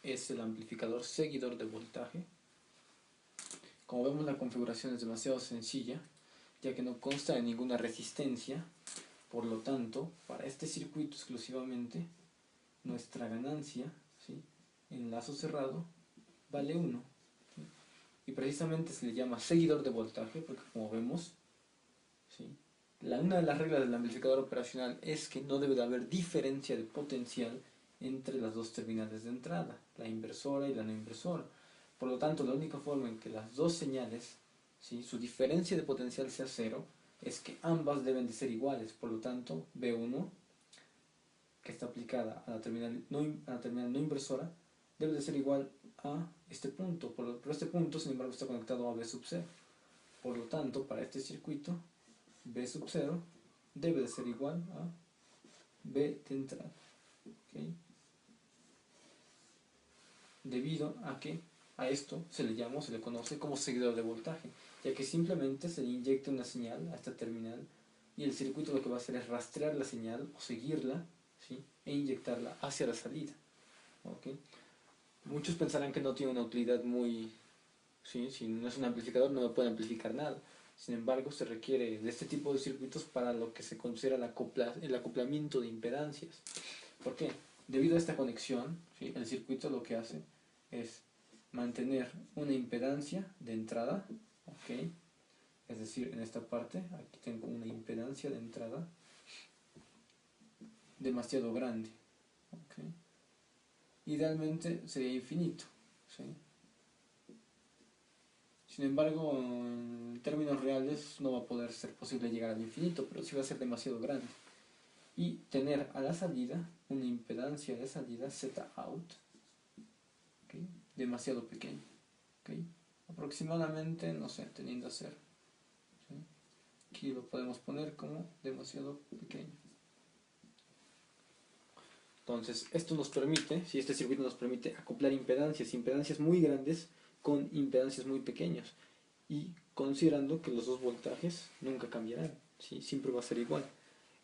es el amplificador seguidor de voltaje. Como vemos, la configuración es demasiado sencilla, ya que no consta de ninguna resistencia. Por lo tanto, para este circuito exclusivamente, nuestra ganancia, ¿sí?, en lazo cerrado vale 1, ¿sí? Y precisamente se le llama seguidor de voltaje porque, como vemos, ¿sí?, una de las reglas del amplificador operacional es que no debe de haber diferencia de potencial entre las dos terminales de entrada, la inversora y la no inversora. Por lo tanto, la única forma en que las dos señales, ¿sí?, su diferencia de potencial sea 0 es que ambas deben de ser iguales. Por lo tanto, B1, que está aplicada a la terminal no inversora, debe de ser igual a este punto, pero este punto, sin embargo, está conectado a B sub 0. Por lo tanto, para este circuito, B sub 0 debe de ser igual a B de entrada, ¿okay? Debido a que a esto se le conoce como seguidor de voltaje, ya que simplemente se le inyecta una señal a esta terminal y el circuito lo que va a hacer es rastrear la señal o seguirla, ¿sí?, e inyectarla hacia la salida, ¿okay? Muchos pensarán que no tiene una utilidad muy... ¿sí?, si no es un amplificador no puede amplificar nada. Sin embargo, se requiere de este tipo de circuitos para lo que se considera el acoplamiento de impedancias. ¿Por qué? Debido a esta conexión, ¿sí?, el circuito lo que hace es mantener una impedancia de entrada, ¿ok? Es decir, en esta parte, aquí tengo una impedancia de entrada demasiado grande, ¿ok? Idealmente sería infinito, ¿sí? Sin embargo, en términos reales no va a poder ser posible llegar al infinito, pero sí va a ser demasiado grande. Y tener a la salida una impedancia de salida Z out, ¿okay?, demasiado pequeño, ¿okay?, aproximadamente, no sé, teniendo a 0, ¿sí? Aquí lo podemos poner como demasiado pequeño. Entonces, esto nos permite, si este circuito nos permite acoplar impedancias muy grandes con impedancias muy pequeñas, y considerando que los dos voltajes nunca cambiarán, ¿sí?, siempre va a ser igual.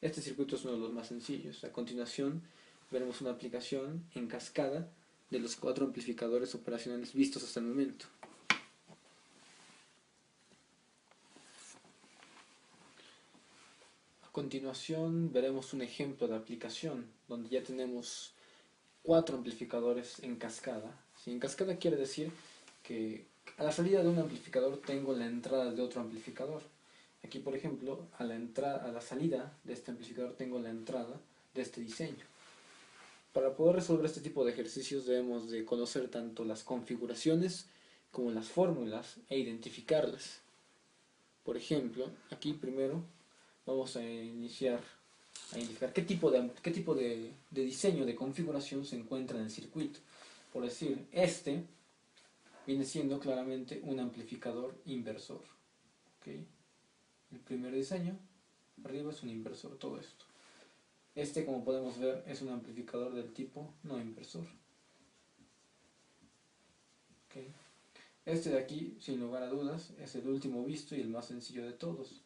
Este circuito es uno de los más sencillos. A continuación veremos una aplicación en cascada de los 4 amplificadores operacionales vistos hasta el momento. A continuación veremos un ejemplo de aplicación donde ya tenemos 4 amplificadores en cascada. ¿Sí? En cascada quiere decir que a la salida de un amplificador tengo la entrada de otro amplificador. Aquí, por ejemplo, a la salida de este amplificador tengo la entrada de este diseño. Para poder resolver este tipo de ejercicios debemos de conocer tanto las configuraciones como las fórmulas e identificarlas. Por ejemplo, aquí primero vamos a identificar qué tipo de diseño, de configuración se encuentra en el circuito. Por decir, este viene siendo claramente un amplificador inversor, ¿okay? El primer diseño, arriba es un inversor, todo esto. Este, como podemos ver, es un amplificador del tipo no inversor, ¿okay? Este de aquí, sin lugar a dudas, es el último visto y el más sencillo de todos.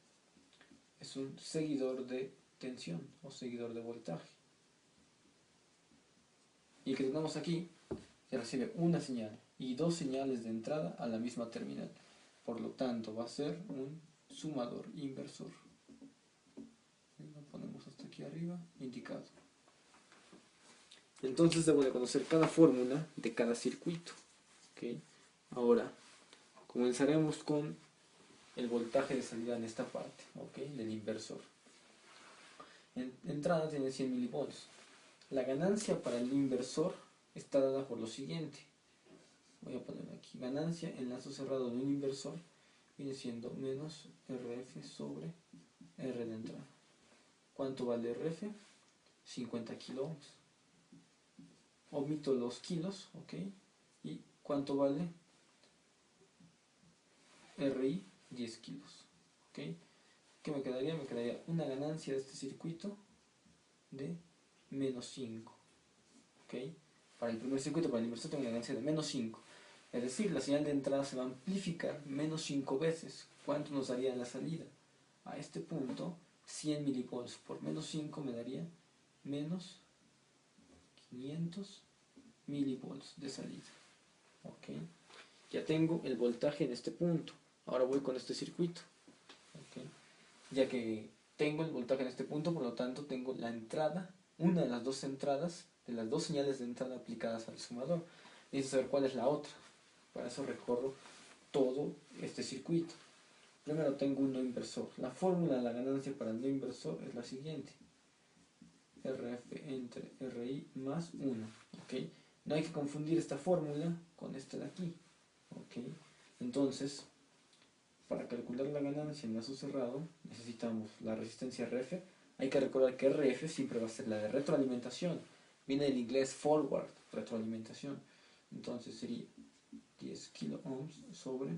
Es un seguidor de tensión o seguidor de voltaje. Y el que tenemos aquí se recibe una señal y 2 señales de entrada a la misma terminal. Por lo tanto, va a ser un sumador inversor. Lo ponemos hasta aquí arriba, indicado. Entonces debo de conocer cada fórmula de cada circuito, ¿okay? Ahora, comenzaremos con el voltaje de salida en esta parte, ¿okay?, del inversor. Entrada tiene 100 milivolts. La ganancia para el inversor está dada por lo siguiente. Voy a poner aquí, ganancia en lazo cerrado de un inversor viene siendo menos RF sobre R de entrada. ¿Cuánto vale RF? 50 kilo ohms. Omito los kilos, ¿ok? ¿Y cuánto vale RI? 10 kilos, ¿ok? ¿Qué me quedaría? Me quedaría una ganancia de este circuito de menos 5, ¿ok? Para el primer circuito, para el inversor, tengo una ganancia de menos 5. Es decir, la señal de entrada se va a amplificar menos 5 veces. ¿Cuánto nos daría en la salida? A este punto, 100 milivolts por menos 5 me daría menos 500 milivolts de salida. ¿Ok? Ya tengo el voltaje en este punto. Ahora voy con este circuito. ¿Ok? Ya que tengo el voltaje en este punto, por lo tanto tengo la entrada, una de las dos entradas, de las dos señales de entrada aplicadas al sumador. Necesito saber cuál es la otra. Para eso recorro todo este circuito. Primero tengo un no inversor. La fórmula de la ganancia para el no inversor es la siguiente. RF entre RI más 1. ¿Ok? No hay que confundir esta fórmula con esta de aquí. ¿Ok? Entonces, para calcular la ganancia en lazo cerrado, necesitamos la resistencia RF. Hay que recordar que RF siempre va a ser la de retroalimentación. Viene del inglés forward, retroalimentación. Entonces sería 10 kilo ohms sobre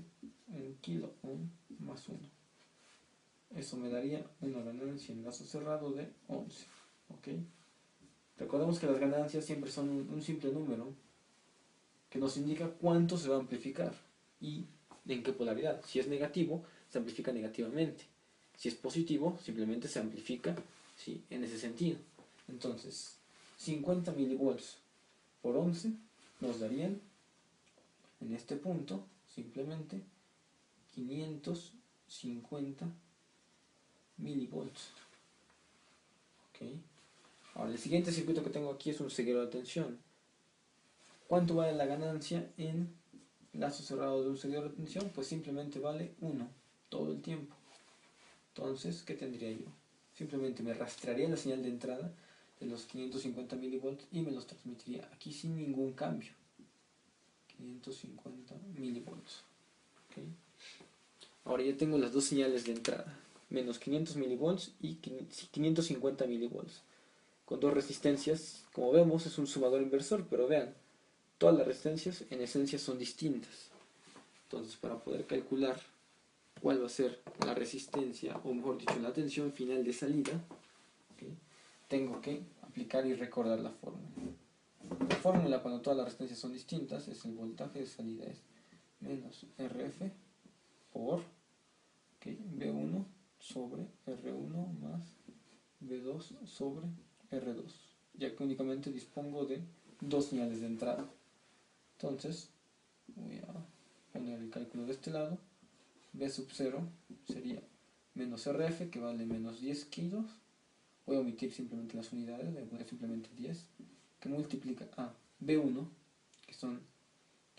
1 kilo ohm más 1. Eso me daría una ganancia en lazo cerrado de 11. ¿Ok? Recordemos que las ganancias siempre son un simple número que nos indica cuánto se va a amplificar y en qué polaridad. Si es negativo, se amplifica negativamente. Si es positivo, simplemente se amplifica, ¿sí?, en ese sentido. Entonces, 50 milivolts por 11 nos darían, en este punto, simplemente 550 milivolts. ¿Ok? Ahora, el siguiente circuito que tengo aquí es un seguidor de tensión. ¿Cuánto vale la ganancia en lazo cerrado de un seguidor de tensión? Pues simplemente vale 1 todo el tiempo. Entonces, ¿qué tendría yo? Simplemente me rastrearía la señal de entrada de los 550 milivolts y me los transmitiría aquí sin ningún cambio. 550 milivolts. ¿Okay? Ahora ya tengo las dos señales de entrada, menos 500 milivolts y 550 milivolts. Con dos resistencias, como vemos, es un sumador inversor, pero vean, todas las resistencias en esencia son distintas. Entonces, para poder calcular cuál va a ser la resistencia, o mejor dicho, la tensión final de salida, ¿okay?, tengo que aplicar y recordar la fórmula. La fórmula cuando todas las resistencias son distintas es el voltaje de salida es menos RF por, ¿okay?, V1 sobre R1 más V2 sobre R2, ya que únicamente dispongo de dos señales de entrada. Entonces, voy a poner el cálculo de este lado. V sub 0 sería menos RF, que vale menos 10 kilos. Voy a omitir simplemente las unidades, voy a poner simplemente 10, que multiplica a V1, que son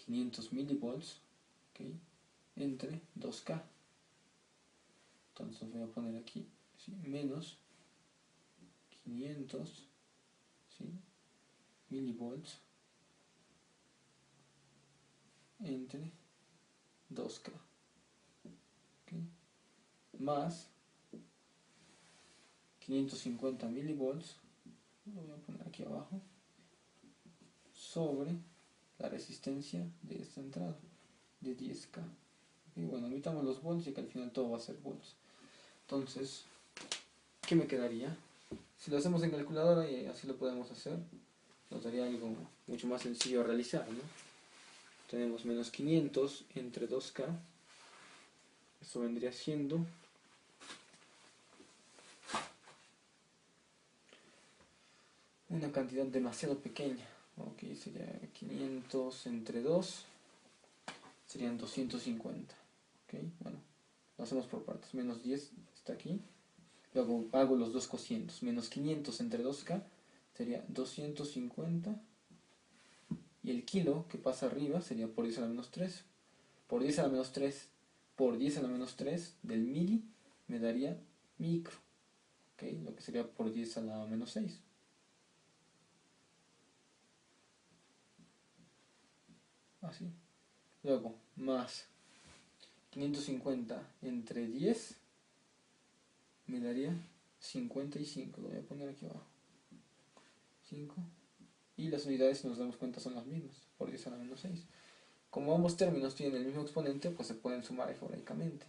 500 milivolts, ¿okay?, entre 2K. Entonces voy a poner aquí, ¿sí?, menos 500, ¿sí?, milivolts entre 2K. ¿Okay?, más 550 milivolts, lo voy a poner aquí abajo, sobre la resistencia de esta entrada de 10K. Y bueno, omitamos los volts y que al final todo va a ser volts. Entonces, ¿qué me quedaría? Si lo hacemos en calculadora, y así lo podemos hacer, nos daría algo mucho más sencillo a realizar, ¿no? Tenemos menos 500 entre 2K, eso vendría siendo una cantidad demasiado pequeña. Ok, sería 500 entre 2, serían 250. Ok, bueno, lo hacemos por partes. Menos 10 está aquí. Luego hago los dos cocientes. Menos 500 entre 2K sería 250. Y el kilo que pasa arriba sería por 10 a la menos 3. Por 10 a la menos 3 por 10 a la menos 3 del mili me daría micro. Ok, lo que sería por 10 a la menos 6. Así. Luego, más 550 entre 10 me daría 55. Lo voy a poner aquí abajo. 5. Y las unidades, si nos damos cuenta, son las mismas, por 10 a la menos 6. Como ambos términos tienen el mismo exponente, pues se pueden sumar algebraicamente.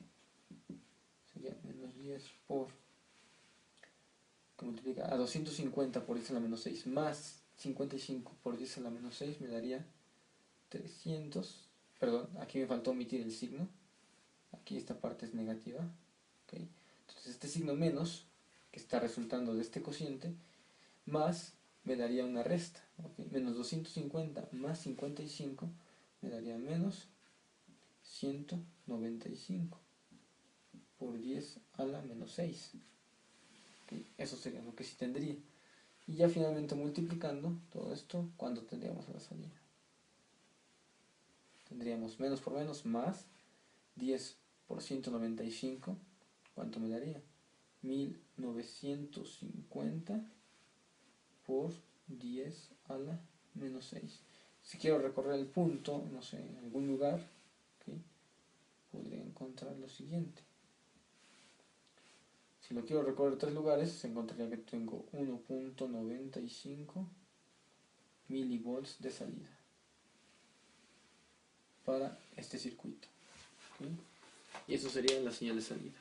Sería menos 10 por, que multiplica a 250 por 10 a la menos 6 más 55 por 10 a la menos 6 me daría 300. Perdón, aquí me faltó omitir el signo. Aquí esta parte es negativa. ¿Okay? Entonces este signo menos, que está resultando de este cociente, más me daría una resta, ¿ok? Menos 250 más 55 me daría menos 195 por 10 a la menos 6. ¿Ok? Eso sería lo que sí tendría. Y ya finalmente multiplicando todo esto, ¿cuánto tendríamos a la salida? Tendríamos menos por menos más 10 por 195. ¿Cuánto me daría? 1950 por 10 a la menos 6. Si quiero recorrer el punto, no sé, en algún lugar, ¿okay? Podría encontrar lo siguiente. Si lo quiero recorrer 3 lugares, se encontraría que tengo 1.95 milivolts de salida para este circuito. ¿Okay? Y eso sería la señal de salida.